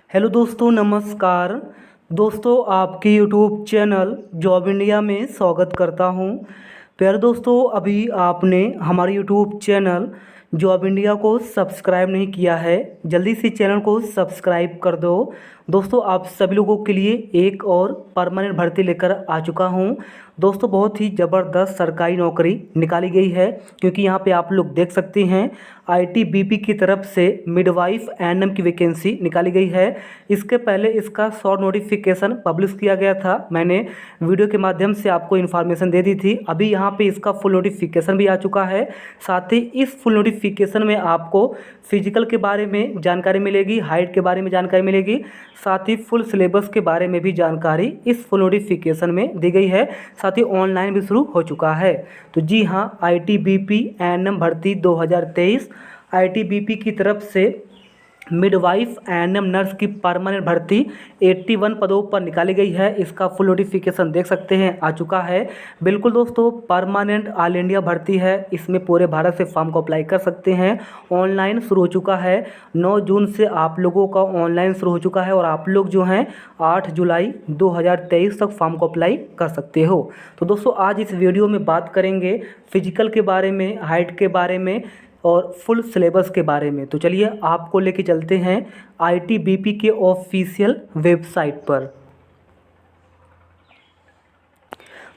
Hello दोस्तों, नमस्कार। दोस्तों, आपके यूट्यूब चैनल जॉब इंडिया में स्वागत करता हूं। प्यारे दोस्तों, अभी आपने हमारे यूट्यूब चैनल जॉब इंडिया को सब्सक्राइब नहीं किया है, जल्दी से चैनल को सब्सक्राइब कर दो। दोस्तों, आप सभी लोगों के लिए एक और परमानेंट भर्ती लेकर आ चुका हूं। दोस्तों, बहुत ही ज़बरदस्त सरकारी नौकरी निकाली गई है, क्योंकि यहाँ पे आप लोग देख सकते हैं आईटीबीपी की तरफ से मिडवाइफ एएनएम की वैकेंसी निकाली गई है। इसके पहले इसका शॉर्ट नोटिफिकेशन पब्लिश किया गया था, मैंने वीडियो के माध्यम से आपको इन्फॉर्मेशन दे दी थी। अभी यहाँ पे इसका फुल नोटिफिकेशन भी आ चुका है। साथ ही इस फुल नोटिफिकेशन में आपको फिजिकल के बारे में जानकारी मिलेगी, हाइट के बारे में जानकारी मिलेगी, साथ ही फुल सिलेबस के बारे में भी जानकारी इस फुल नोटिफिकेशन में दी गई है। साथ ही ऑनलाइन भी शुरू हो चुका है। तो जी हाँ, आईटीबीपी एएनएम भर्ती 2023 आईटीबीपी की तरफ से मिडवाइफ एएनएम नर्स की परमानेंट भर्ती 81 पदों पर निकाली गई है। इसका फुल नोटिफिकेशन देख सकते हैं आ चुका है। बिल्कुल दोस्तों, परमानेंट ऑल इंडिया भर्ती है। इसमें पूरे भारत से फॉर्म को अप्लाई कर सकते हैं। ऑनलाइन शुरू हो चुका है, 9 जून से आप लोगों का ऑनलाइन शुरू हो चुका है और आप लोग जो हैं 8 जुलाई 2023 तक फॉर्म को अप्लाई कर सकते हो। तो दोस्तों, आज इस वीडियो में बात करेंगे फिजिकल के बारे में, हाइट के बारे में और फुल सिलेबस के बारे में। तो चलिए आपको लेके चलते हैं आईटीबीपी के ऑफिशियल वेबसाइट पर।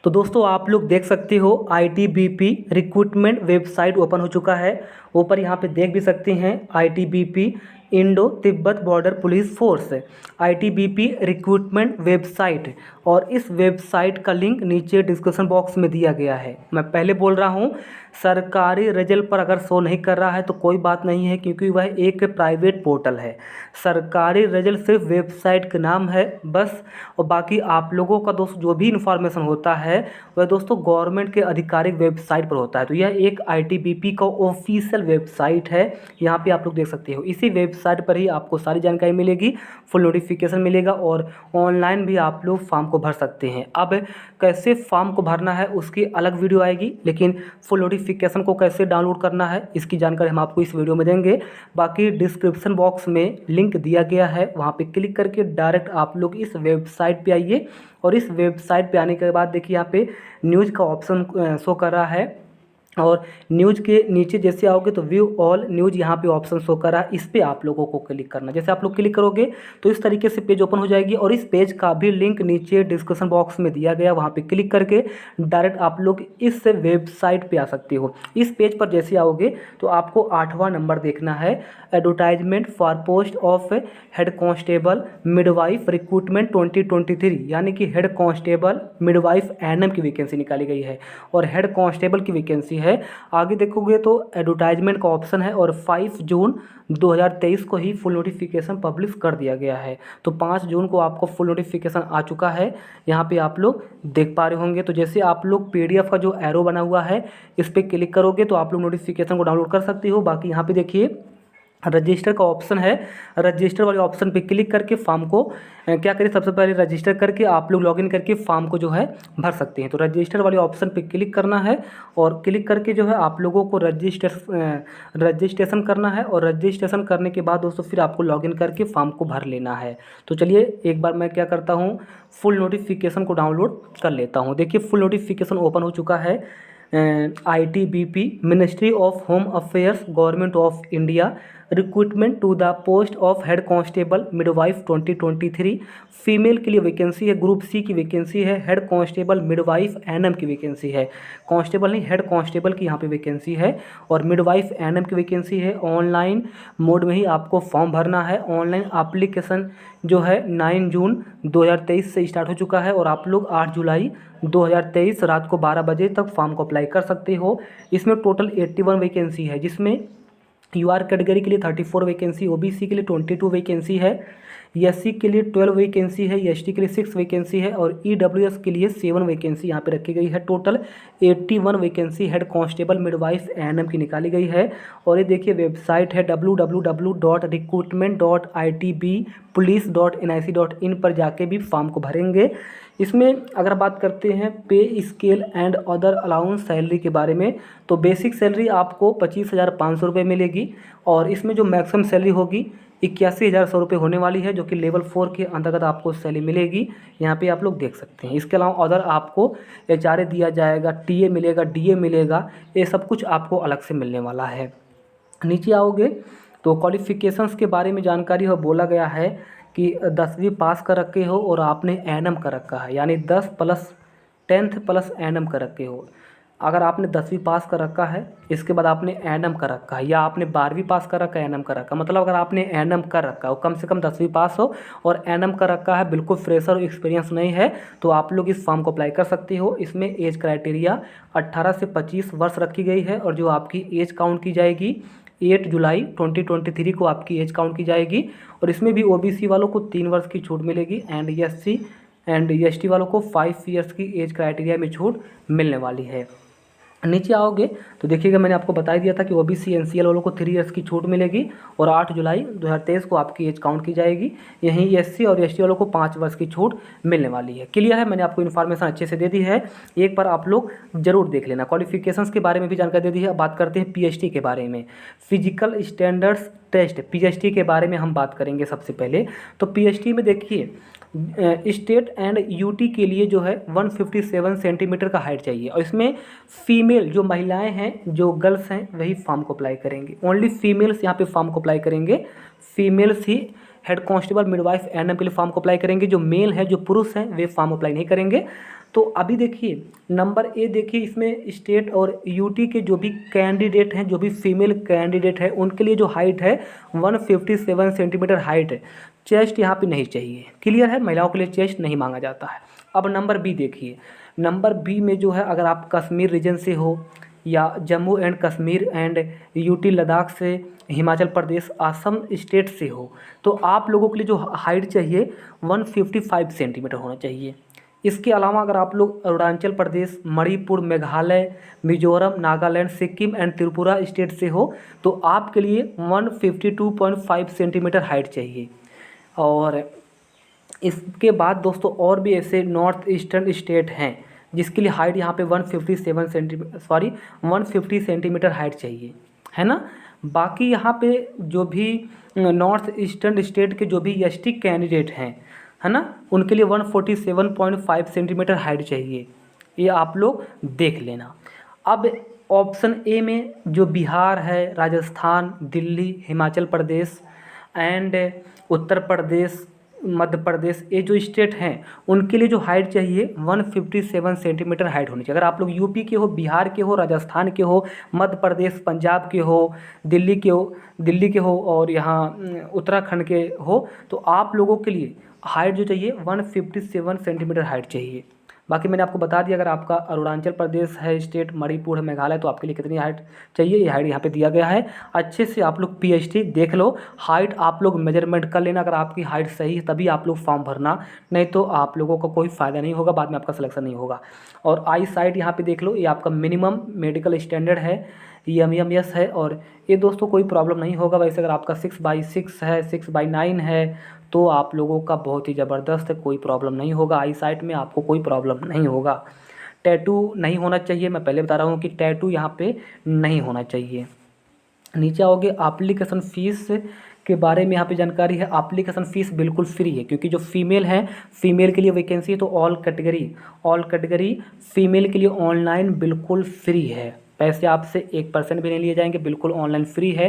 तो दोस्तों, आप लोग देख सकते हो आईटीबीपी रिक्रूटमेंट वेबसाइट ओपन हो चुका है। ऊपर यहाँ पे देख भी सकते हैं ITBP Indo Tibet border police force ITBP recruitment website, और इस वेबसाइट का लिंक नीचे डिस्क्रिप्शन बॉक्स में दिया गया है। मैं पहले बोल रहा हूँ, सरकारी रिजल्ट पर अगर शो नहीं कर रहा है तो कोई बात नहीं है, क्योंकि वह एक प्राइवेट पोर्टल है। सरकारी रिजल्ट सिर्फ वेबसाइट का नाम है बस, और बाकी आप लोगों का दोस्त जो भी इन्फॉर्मेशन होता है वह दोस्तों गवर्नमेंट के आधिकारिक वेबसाइट पर होता है। तो यह एक आईटीबीपी का ऑफिशियल वेबसाइट है। यहाँ पे आप लोग देख सकते हो, इसी वेबसाइट पर ही आपको सारी जानकारी मिलेगी, फुल नोटिफिकेशन मिलेगा और ऑनलाइन भी आप लोग फॉर्म को भर सकते हैं। अब कैसे फॉर्म को भरना है उसकी अलग वीडियो आएगी, लेकिन फुल नोटिफिकेशन को कैसे डाउनलोड करना है इसकी जानकारी हम आपको इस वीडियो में देंगे। बाकी डिस्क्रिप्शन बॉक्स में लिंक दिया गया है, वहाँ पे क्लिक करके डायरेक्ट आप लोग इस वेबसाइट पे आइए। और इस वेबसाइट पे आने के बाद देखिए यहाँ पे न्यूज़ का ऑप्शन शो कर रहा है, और न्यूज़ के नीचे जैसे आओगे तो व्यू ऑल न्यूज़ यहाँ पे ऑप्शन शो करा, इस पे आप लोगों को क्लिक करना। जैसे आप लोग क्लिक करोगे तो इस तरीके से पेज ओपन हो जाएगी, और इस पेज का भी लिंक नीचे डिस्क्रिप्शन बॉक्स में दिया गया, वहाँ पे क्लिक करके डायरेक्ट आप लोग इस वेबसाइट पे आ सकते हो। इस पेज पर जैसे आओगे तो आपको 8वां नंबर देखना है, advertisement for post of head constable midwife recruitment 2023, यानी कि हेड कांस्टेबल मिडवाइफ एएनएम की वैकेंसी निकाली गई है और हेड कांस्टेबल की वैकेंसी है। आगे देखोगे तो एडवर्टाइजमेंट का ऑप्शन है, और 5 जून 2023 को ही फुल नोटिफिकेशन पब्लिश कर दिया गया है। तो 5 जून को आपको फुल नोटिफिकेशन आ चुका है, यहाँ पे आप लोग देख पा रहे होंगे। तो जैसे आप लोग पीडीएफ का जो एरो बना हुआ है इस पर क्लिक करोगे तो आप लोग नोटिफिकेशन को डाउनलोड कर सकते हो। बाकी यहाँ पे देखिए रजिस्टर का ऑप्शन है, रजिस्टर वाले ऑप्शन पे क्लिक करके फॉर्म को क्या करें, सबसे पहले रजिस्टर करके आप लोग लॉगिन करके फॉर्म को जो है भर सकते हैं। तो रजिस्टर वाले ऑप्शन पे क्लिक करना है, और क्लिक करके जो है आप लोगों को रजिस्ट्रेशन करना है, और रजिस्ट्रेशन करने के बाद दोस्तों फिर आपको लॉगिन करके फॉर्म को भर लेना है। तो चलिए एक बार मैं क्या करता हूँ, फुल नोटिफिकेशन को डाउनलोड कर लेता हूँ। देखिए फुल नोटिफिकेशन ओपन हो चुका है। ITBP ministry of home affairs government of India recruitment to the post of head constable midwife 2023, female के लिए वैकेंसी है, ग्रुप सी की वैकेंसी है, हेड कांस्टेबल मिडवाइफ एएनएम की वैकेंसी है, कांस्टेबल नहीं हेड कांस्टेबल की यहाँ पे वैकेंसी है, और मिडवाइफ एएनएम की वैकेंसी है। ऑनलाइन मोड में ही आपको फॉर्म भरना है। ऑनलाइन एप्लीकेशन जो है 9 जून 2023 से स्टार्ट हो चुका है, और आप लोग 8 जुलाई 2023 रात को 12 बजे तक फॉर्म को अप्लाई कर सकते हो। इसमें टोटल 81 वैकेंसी है, जिसमें यूआर कैटेगरी के लिए 34 वैकेंसी, ओबीसी के लिए 22 वैकेंसी है, एससी के लिए 12 वैकेंसी है, एसटी के लिए 6 वैकेंसी है, और ईडब्ल्यूएस के लिए 7 वैकेंसी यहाँ पे रखी गई है। Total 81 vacancy head constable midwife ANM की निकाली गई है। और ये देखिए वेबसाइट है www.recruitment.itbpolice.nic.in पर जाके भी फॉर्म को भरेंगे। इसमें अगर बात करते हैं पे scale and other allowance salary के बारे में, तो बेसिक सैलरी आपको 25,500 रुपये मिलेगी, और इसमें जो मैक्सिमम सैलरी होगी 81,100 रुपये होने वाली है, जो कि लेवल 4 के अंतर्गत आपको सैलरी मिलेगी। यहाँ पे आप लोग देख सकते हैं। इसके अलावा अदर आपको HRA दिया जाएगा, TA मिलेगा, DA मिलेगा, ये सब कुछ आपको अलग से मिलने वाला है। नीचे आओगे तो क्वालिफ़िकेशंस के बारे में जानकारी हो, बोला गया है कि 10वीं पास कर रखे हो और आपने एनएम कर रखा है, यानी 10 प्लस 10th प्लस एनएम कर रखे हो। अगर आपने 10वीं पास कर रखा है, इसके बाद आपने एनएम कर रखा है, या आपने 12वीं पास कर रखा है, एनएम कर रखा है, मतलब अगर आपने एनएम कर रखा है, कम से कम 10वीं पास हो और एनएम कर रखा है, बिल्कुल फ्रेशर और एक्सपीरियंस नहीं है, तो आप लोग इस फॉर्म को अप्लाई कर सकते हो। इसमें एज क्राइटेरिया 18 से 25 वर्ष रखी गई है, और जो आपकी एज काउंट की जाएगी 8 जुलाई 2023 को आपकी एज काउंट की जाएगी। और इसमें भी OBC वालों को 3 वर्ष की छूट मिलेगी, एंड SC एंड ST वालों को 5 ईयर्स की एज क्राइटेरिया में छूट मिलने वाली है। नीचे आओगे तो देखिएगा, मैंने आपको बता दिया था कि OBC NCL वालों को 3 ईयर्स की छूट मिलेगी, और 8 जुलाई 2023 को आपकी एज काउंट की जाएगी। यहीं SC और ST वालों को 5 वर्ष की छूट मिलने वाली है। क्लियर है, मैंने आपको इन्फॉर्मेशन अच्छे से दे दी है, एक बार आप लोग जरूर देख लेना। क्वालिफिकेशंस के बारे में भी जानकारी दे दी है। अब बात करते हैं PST के बारे में, फिजिकल स्टैंडर्ड्स टेस्ट, PST के बारे में हम बात करेंगे सबसे पहले। तो PST में देखिए, स्टेट एंड UT के लिए जो है 157 सेंटीमीटर का हाइट चाहिए, और इसमें फीमेल जो महिलाएं हैं, जो गर्ल्स हैं, वही फॉर्म को अप्लाई करेंगे। ओनली फीमेल्स यहाँ पे फॉर्म को अप्लाई करेंगे। फीमेल्स ही हेड कांस्टेबल, मिडवाइफ, एनएम के लिए फॉर्म को अप्लाई करेंगे। जो मेल है, जो पुरुष हैं, वे फॉर्म अप्लाई नहीं करेंगे। तो अभी देखिए नंबर ए, देखिए इसमें स्टेट और UT के जो भी कैंडिडेट हैं, जो भी फीमेल कैंडिडेट है, उनके लिए जो हाइट है 157 सेंटीमीटर हाइट है। चेस्ट यहाँ पे नहीं चाहिए। क्लियर है, महिलाओं के लिए चेस्ट नहीं मांगा जाता है। अब नंबर बी देखिए, नंबर बी में जो है, अगर आप कश्मीर रीजन से हो, या Jammu and Kashmir and UT Ladakh से, हिमाचल प्रदेश, असम स्टेट से हो, तो आप लोगों के लिए जो हाइट चाहिए 155 सेंटीमीटर होना चाहिए। इसके अलावा अगर आप लोग अरुणाचल प्रदेश, मणिपुर, मेघालय, मिजोरम, नागालैंड, सिक्किम एंड त्रिपुरा स्टेट से हो, तो आपके लिए 152.5 सेंटीमीटर हाइट चाहिए। और इसके बाद दोस्तों और भी ऐसे नॉर्थ ईस्टर्न स्टेट हैं जिसके लिए हाइट यहाँ पे 150 सेंटीमीटर हाइट चाहिए, है ना। बाकी यहाँ पे जो भी नॉर्थ ईस्टर्न स्टेट के जो भी ST कैंडिडेट हैं, है ना, उनके लिए 147.5 सेंटीमीटर हाइट चाहिए। ये आप लोग देख लेना। अब ऑप्शन ए में जो बिहार है, राजस्थान, दिल्ली, हिमाचल प्रदेश एंड उत्तर प्रदेश, मध्य प्रदेश, ये जो स्टेट हैं, उनके लिए जो हाइट चाहिए 157 सेंटीमीटर हाइट होनी चाहिए। अगर आप लोग UP के हो, बिहार के हो, राजस्थान के हो, मध्य प्रदेश, पंजाब के हो, दिल्ली के हो और यहाँ उत्तराखंड के हो, तो आप लोगों के लिए हाइट जो चाहिए 157 सेंटीमीटर हाइट चाहिए। बाकी मैंने आपको बता दिया, अगर आपका अरुणाचल प्रदेश है स्टेट, मणिपुर है, मेघालय, तो आपके लिए कितनी हाइट चाहिए, ये हाइट यहाँ पे दिया गया है। अच्छे से आप लोग PST देख लो, हाइट आप लोग मेजरमेंट कर लेना। अगर आपकी हाइट सही है तभी आप लोग फॉर्म भरना, नहीं तो आप लोगों का कोई फ़ायदा नहीं होगा, बाद में आपका सिलेक्शन नहीं होगा। और आई साइट यहाँ पे देख लो, ये आपका मिनिमम मेडिकल स्टैंडर्ड है, MEMS है, और ये दोस्तों कोई प्रॉब्लम नहीं होगा। वैसे अगर आपका 6/6 है, 6/9 है, तो आप लोगों का बहुत ही ज़बरदस्त है, कोई प्रॉब्लम नहीं होगा। आई साइट में आपको कोई प्रॉब्लम नहीं होगा। टैटू नहीं होना चाहिए, मैं पहले बता रहा हूँ कि टैटू यहाँ पे नहीं होना चाहिए। नीचे आओगे, एप्लीकेशन फ़ीस के बारे में यहाँ पे जानकारी है। एप्लीकेशन फ़ीस बिल्कुल फ्री है, क्योंकि जो फीमेल है, फीमेल के लिए वैकेंसी है, तो ऑल कैटेगरी फीमेल के लिए ऑनलाइन बिल्कुल फ्री है। पैसे आपसे 1% भी नहीं लिए जाएंगे, बिल्कुल ऑनलाइन फ्री है,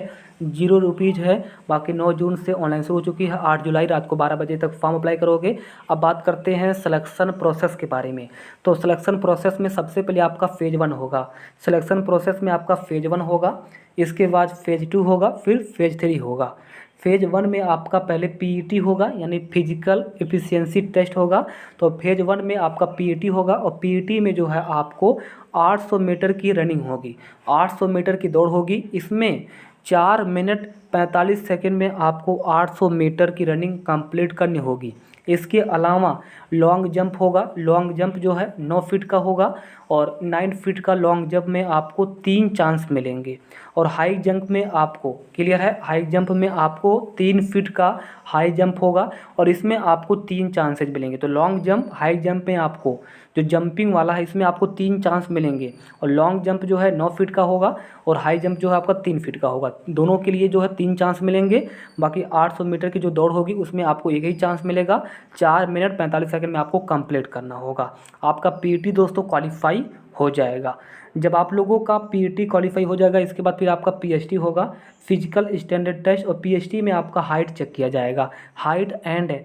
0 रुपीज़ है। बाकी 9 जून से ऑनलाइन शुरू हो चुकी है, 8 जुलाई रात को 12 बजे तक फॉर्म अप्लाई करोगे। अब बात करते हैं सिलेक्शन प्रोसेस के बारे में। तो सिलेक्शन प्रोसेस में सबसे पहले आपका फेज़ 1 होगा। सिलेक्शन प्रोसेस में आपका फेज़ 1 होगा, इसके बाद फेज़ 2 होगा, फिर फेज़ 3 होगा। फेज़ 1 में आपका पहले PET होगा, यानी फिजिकल एफिशिएंसी टेस्ट होगा। तो फेज़ 1 में आपका PET होगा, और PET में जो है आपको 800 मीटर की रनिंग होगी, 800 मीटर की दौड़ होगी। इसमें 4 मिनट 45 सेकंड में आपको 800 मीटर की रनिंग कंप्लीट करनी होगी। इसके अलावा लॉन्ग जंप होगा, लॉन्ग जंप जो है 9 फीट का होगा और 9 फीट का लॉन्ग जंप में आपको 3 चांस मिलेंगे। और हाई जंप में आपको, क्लियर है, हाई जंप में आपको 3 फीट का हाई जंप होगा और इसमें आपको 3 चांसेज मिलेंगे। तो लॉन्ग जंप, हाई जंप में आपको जो जंपिंग वाला है इसमें आपको 3 चांस मिलेंगे और लॉन्ग जंप जो है 9 फीट का होगा और हाई जंप जो है आपका 3 फीट का होगा। दोनों के लिए जो है 3 चांस मिलेंगे। बाकी 800 मीटर की जो दौड़ होगी उसमें आपको एक ही चांस मिलेगा। 4 मिनट 45 सेकंड में आपको कंप्लीट करना होगा। आपका पीटी दोस्तों क्वालिफाई हो जाएगा। जब आप लोगों का पीटी क्वालिफाई हो जाएगा इसके बाद फिर आपका पीएचटी होगा, फिजिकल स्टैंडर्ड टेस्ट, और पीएचटी में आपका हाइट चेक किया जाएगा, हाइट एंड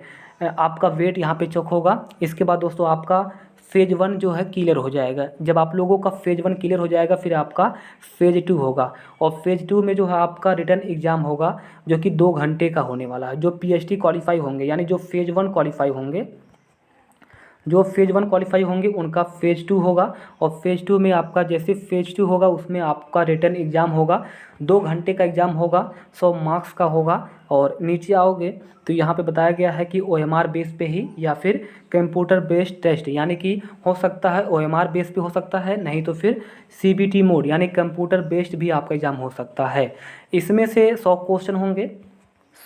आपका वेट यहाँ पे चेक होगा। इसके बाद दोस्तों आपका फेज़ 1 जो है क्लियर हो जाएगा। जब आप लोगों का फेज़ 1 क्लियर हो जाएगा फिर आपका फेज़ 2 होगा और फेज़ 2 में जो है आपका रिटन एग्ज़ाम होगा जो कि 2 घंटे का होने वाला है। जो पीएचटी क्वालिफाई होंगे यानी जो फेज़ 1 क्वालिफाई होंगे, जो फेज़ 1 क्वालिफाई होंगे उनका फेज़ 2 होगा और फेज़ 2 में आपका जैसे फेज़ 2 होगा उसमें आपका रिटन एग्ज़ाम होगा, 2 घंटे का एग्ज़ाम होगा, 100 मार्क्स का होगा। और नीचे आओगे तो यहाँ पे बताया गया है कि ओएमआर बेस पे ही या फिर कंप्यूटर बेस्ड टेस्ट, यानी कि हो सकता है ओएमआर बेस पे हो सकता है, नहीं तो फिर सीबीटी मोड यानी कंप्यूटर बेस्ड भी आपका एग्ज़ाम हो सकता है। इसमें से 100 क्वेश्चन होंगे,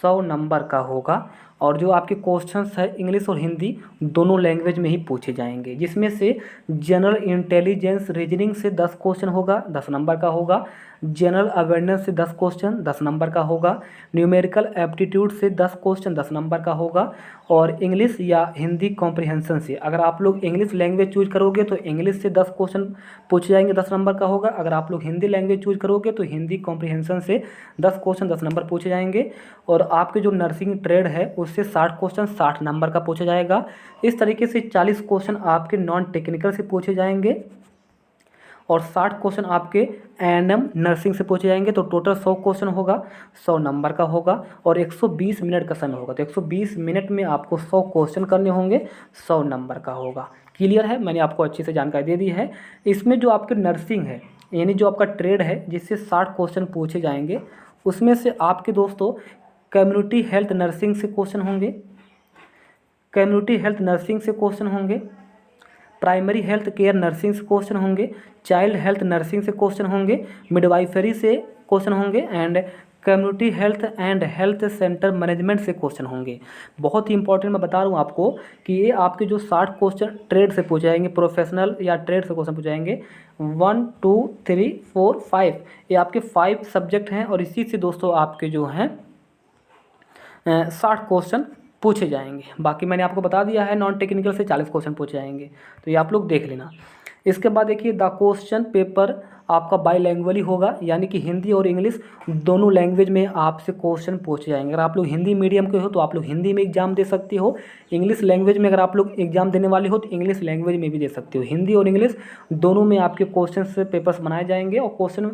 100 नंबर का होगा और जो आपके क्वेश्चंस है इंग्लिश और हिंदी दोनों लैंग्वेज में ही पूछे जाएंगे, जिसमें से जनरल इंटेलिजेंस रीजनिंग से 10 क्वेश्चन होगा, 10 नंबर का होगा। जनरल अवेयरनेस से 10 क्वेश्चन 10 नंबर का होगा। न्यूमेरिकल एप्टीट्यूड से 10 क्वेश्चन 10 नंबर का होगा। और इंग्लिश या हिंदी कॉम्प्रिहेंशन से, अगर आप लोग इंग्लिश लैंग्वेज चूज करोगे तो इंग्लिश से 10 क्वेश्चन पूछे जाएंगे, 10 नंबर का होगा। अगर आप लोग हिंदी लैंग्वेज चूज करोगे तो हिंदी कॉम्प्रिहेंशन से 10 क्वेश्चन 10 नंबर पूछे जाएंगे। और आपके जो नर्सिंग ट्रेड है उससे 60 क्वेश्चन 60 नंबर का पूछा जाएगा। इस तरीके से 40 क्वेश्चन आपके नॉन टेक्निकल से पूछे जाएंगे और 60 क्वेश्चन आपके एएनएम नर्सिंग से पूछे जाएंगे। तो टोटल 100 क्वेश्चन होगा, 100 नंबर का होगा और 120 मिनट का समय होगा। तो 120 मिनट में आपको 100 क्वेश्चन करने होंगे, 100 नंबर का होगा। क्लियर है, मैंने आपको अच्छी से जानकारी दे दी है। इसमें जो आपके नर्सिंग है यानी जो आपका ट्रेड है जिससे 60 क्वेश्चन पूछे जाएंगे, उसमें से आपके दोस्तों कम्युनिटी हेल्थ नर्सिंग से क्वेश्चन होंगे, कम्युनिटी हेल्थ नर्सिंग से क्वेश्चन होंगे, प्राइमरी हेल्थ केयर नर्सिंग से क्वेश्चन होंगे, चाइल्ड हेल्थ नर्सिंग से क्वेश्चन होंगे, मिडवाइफरी से क्वेश्चन होंगे and community health and health centre management से क्वेश्चन होंगे। बहुत ही इंपॉर्टेंट मैं बता रहा हूँ आपको कि ये आपके जो 60 क्वेश्चन ट्रेड से पूछे जाएंगे, प्रोफेशनल या ट्रेड से क्वेश्चन पूछे जाएंगे। 1 2 3 4 5 ये आपके 5 सब्जेक्ट हैं और इसी से दोस्तों आपके जो हैं 60 क्वेश्चन पूछे जाएंगे। बाकी मैंने आपको बता दिया है नॉन टेक्निकल से 40 क्वेश्चन पूछे जाएंगे, तो ये आप लोग देख लेना। इसके बाद देखिए द क्वेश्चन पेपर आपका बाईलैंग्वेज होगा, यानी कि हिंदी और इंग्लिश दोनों लैंग्वेज में आपसे क्वेश्चन पूछे जाएंगे। अगर आप लोग हिंदी मीडियम के हो तो आप लोग हिंदी में एग्जाम दे सकते हो, इंग्लिश लैंग्वेज में अगर आप लोग एग्जाम देने वाले हो तो इंग्लिश लैंग्वेज में भी दे सकते हो। हिंदी और इंग्लिश दोनों में आपके क्वेश्चन से पेपर्स बनाए जाएंगे और क्वेश्चन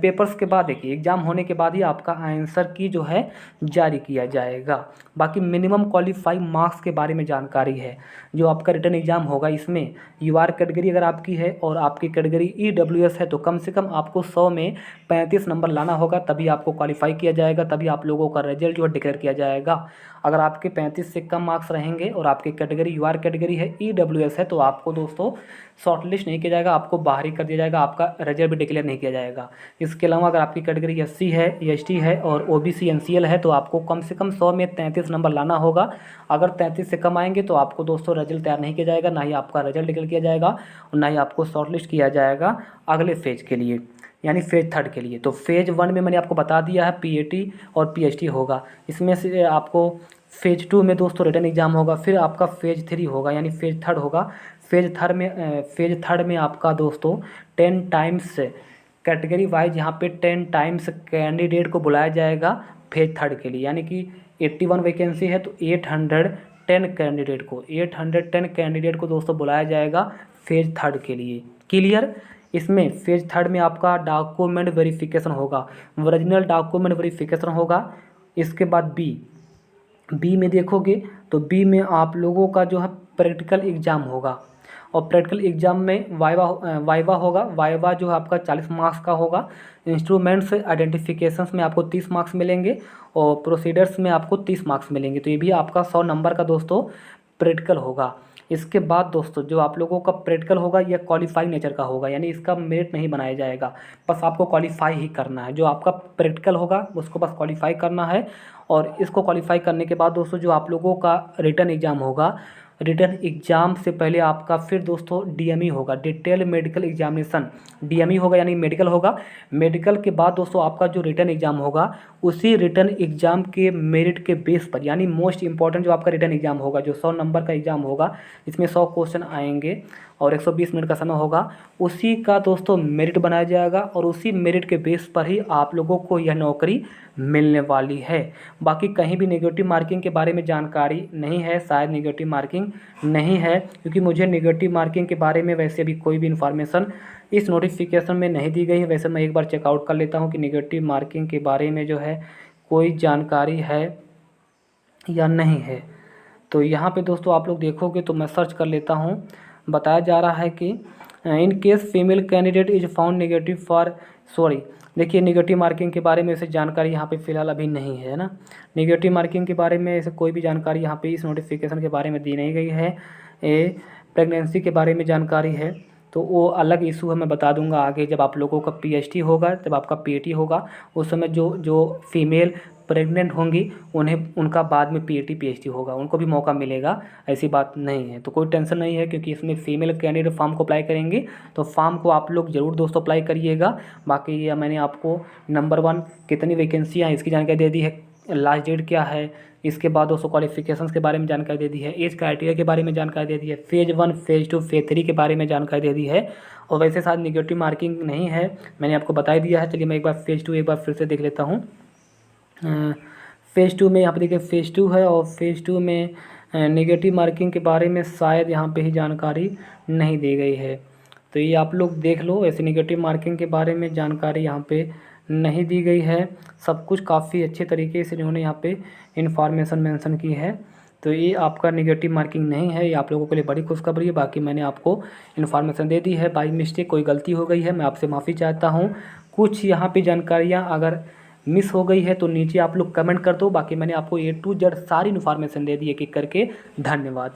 पेपर्स के बाद देखिए एग्जाम होने के बाद ही आपका आंसर की जो है जारी किया जाएगा। बाकी मिनिमम क्वालिफाई मार्क्स के बारे में जानकारी है। जो आपका रिटर्न एग्जाम होगा इसमें यूआर कैटेगरी अगर आपकी है और आपकी कैटेगरी ईडब्ल्यूएस है तो कम से कम आपको 100 में 35 नंबर लाना होगा, तभी आपको क्वालिफाई किया जाएगा, तभी आप लोगों का रिजल्ट जो है डिक्लेयर किया जाएगा। अगर आपके 35 से कम मार्क्स रहेंगे और आपकी कैटेगरी यूआर कैटेगरी है, ईडब्ल्यूएस है, तो आपको दोस्तों शॉर्टलिस्ट नहीं किया जाएगा, आपको बाहर ही कर दिया जाएगा, आपका रिजल्ट भी डिक्लेयर नहीं किया जाएगा। इसके अलावा अगर आपकी कैटेगरी एससी है, एसटी है और ओबीसी एनसीएल है तो आपको कम से कम 100 में 33 नंबर लाना होगा। अगर 33 से कम आएंगे तो आपको दोस्तों रिजल्ट तैयार नहीं किया जाएगा, ना ही आपका रिजल्ट डिक्लेयर किया जाएगा और ना ही आपको शॉर्टलिस्ट किया जाएगा अगले फेज़ के लिए, यानी फेज़ 3 के लिए। तो फेज़ 1 में मैंने आपको बता दिया है पीएटी और पीएचडी होगा। इसमें से आपको फेज़ 2 में दोस्तों रिटन एग्जाम होगा, फिर आपका फेज़ 3 होगा यानी फेज़ 3 होगा। फेज़ 3 में आपका दोस्तों 10 टाइम्स कैटेगरी वाइज यहाँ पे 10 टाइम्स कैंडिडेट को बुलाया जाएगा फेज़ 3 के लिए, यानी कि 81 वैकेंसी है तो 810 कैंडिडेट को दोस्तों बुलाया जाएगा फेज़ 3 के लिए। क्लियर। इसमें फेज़ 3 में आपका डॉक्यूमेंट वेरिफिकेशन होगा, ओरिजिनल डॉक्यूमेंट वेरिफिकेशन होगा। इसके बाद बी में देखोगे तो बी में आप लोगों का जो है प्रैक्टिकल एग्ज़ाम होगा और प्रैक्टिकल एग्जाम में वाइवा होगा। वाइवा जो है आपका 40 मार्क्स का होगा। इंस्ट्रूमेंट्स आइडेंटिफिकेशंस में आपको 30 मार्क्स मिलेंगे और प्रोसीडर्स में आपको 30 मार्क्स मिलेंगे। तो ये भी आपका 100 नंबर का दोस्तों प्रैक्टिकल होगा। इसके बाद दोस्तों जो आप लोगों का प्रैक्टिकल होगा यह क्वालिफाई नेचर का होगा, यानी इसका मेरिट नहीं बनाया जाएगा, बस आपको क्वालिफाई ही करना है। जो आपका प्रैक्टिकल होगा उसको बस क्वालिफाई करना है। और इसको क्वालिफाई करने के बाद दोस्तों जो आप लोगों का रिटन एग्ज़ाम होगा, रिटन एग्ज़ाम से पहले आपका फिर दोस्तों डीएमई होगा, डिटेल मेडिकल एग्जामिनेशन। डीएमई होगा यानी मेडिकल होगा। मेडिकल के बाद दोस्तों आपका जो रिटन एग्ज़ाम होगा, उसी रिटन एग्ज़ाम के मेरिट के बेस पर, यानी मोस्ट इंपॉर्टेंट जो आपका रिटन एग्ज़ाम होगा, जो 100 नंबर का एग्ज़ाम होगा, इसमें 100 क्वेश्चन आएंगे और 120 मिनट का समय होगा, उसी का दोस्तों मेरिट बनाया जाएगा और उसी मेरिट के बेस पर ही आप लोगों को यह नौकरी मिलने वाली है। बाकी कहीं भी नेगेटिव मार्किंग के बारे में जानकारी नहीं है, शायद नेगेटिव मार्किंग नहीं है, क्योंकि मुझे नेगेटिव मार्किंग के बारे में वैसे अभी कोई भी इन्फॉर्मेशन इस नोटिफिकेशन में नहीं दी गई है। वैसे मैं एक बार चेकआउट कर लेता हूँ कि नेगेटिव मार्किंग के बारे में जो है कोई जानकारी है या नहीं है। तो यहाँ पे दोस्तों आप लोग देखोगे तो मैं सर्च कर लेता हूँ। बताया जा रहा है कि in case female candidate is found negative for sorry, देखिए नेगेटिव मार्किंग के बारे में ऐसे जानकारी यहाँ पे फ़िलहाल अभी नहीं है ना। नेगेटिव मार्किंग के बारे में ऐसे कोई भी जानकारी यहाँ पे इस नोटिफिकेशन के बारे में दी नहीं गई है। प्रेगनेंसी के बारे में जानकारी है तो वो अलग इशू है, मैं बता दूंगा आगे जब आप लोगों का पीएचडी होगा, जब आपका पीएटी होगा, उस समय जो फीमेल प्रेग्नेंट होंगी उन्हें उनका बाद में पीएटी पीएचडी होगा, उनको भी मौका मिलेगा, ऐसी बात नहीं है। तो कोई टेंशन नहीं है, क्योंकि इसमें फीमेल कैंडिडेट फॉर्म को अप्लाई करेंगे तो फॉर्म को आप लोग ज़रूर दोस्तों अप्लाई करिएगा। बाकी ये मैंने आपको नंबर 1 कितनी वैकेंसियाँ हैं इसकी जानकारी दे दी है, लास्ट डेट क्या है, इसके बाद दोस्तों क्वालिफिकेशंस के बारे में जानकारी दे दी है, एज क्राइटेरिया के बारे में जानकारी दे दी है, फेज़ 1 फेज़ 2 फेज़ 3 के बारे में जानकारी दे दी है। और वैसे साथ नेगेटिव मार्किंग नहीं है, मैंने आपको बता दिया है। चलिए मैं एक बार फेज़ 2 एक बार फिर से देख लेता हूँ। फेज़ 2 में यहाँ पे देखिए फेज़ 2 है और फेज़ 2 में नेगेटिव मार्किंग के बारे में शायद यहाँ पे ही जानकारी नहीं दी गई है। तो ये आप लोग देख लो, ऐसे नेगेटिव मार्किंग के बारे में जानकारी यहाँ पे नहीं दी गई है। सब कुछ काफ़ी अच्छे तरीके से इन्होंने यहाँ पे इन्फॉर्मेशन मेंशन की है। तो ये आपका नेगेटिव मार्किंग नहीं है, ये आप लोगों के लिए बड़ी खुशखबरी है। बाकी मैंने आपको इन्फॉर्मेशन दे दी है, बाई मिस्टेक कोई गलती हो गई है मैं आपसे माफ़ी चाहता हूँ। कुछ यहाँ पे जानकारियाँ अगर मिस हो गई है तो नीचे आप लोग कमेंट कर दो। बाकी मैंने आपको A to Z सारी इन्फॉर्मेशन दे दी एक एक करके। धन्यवाद।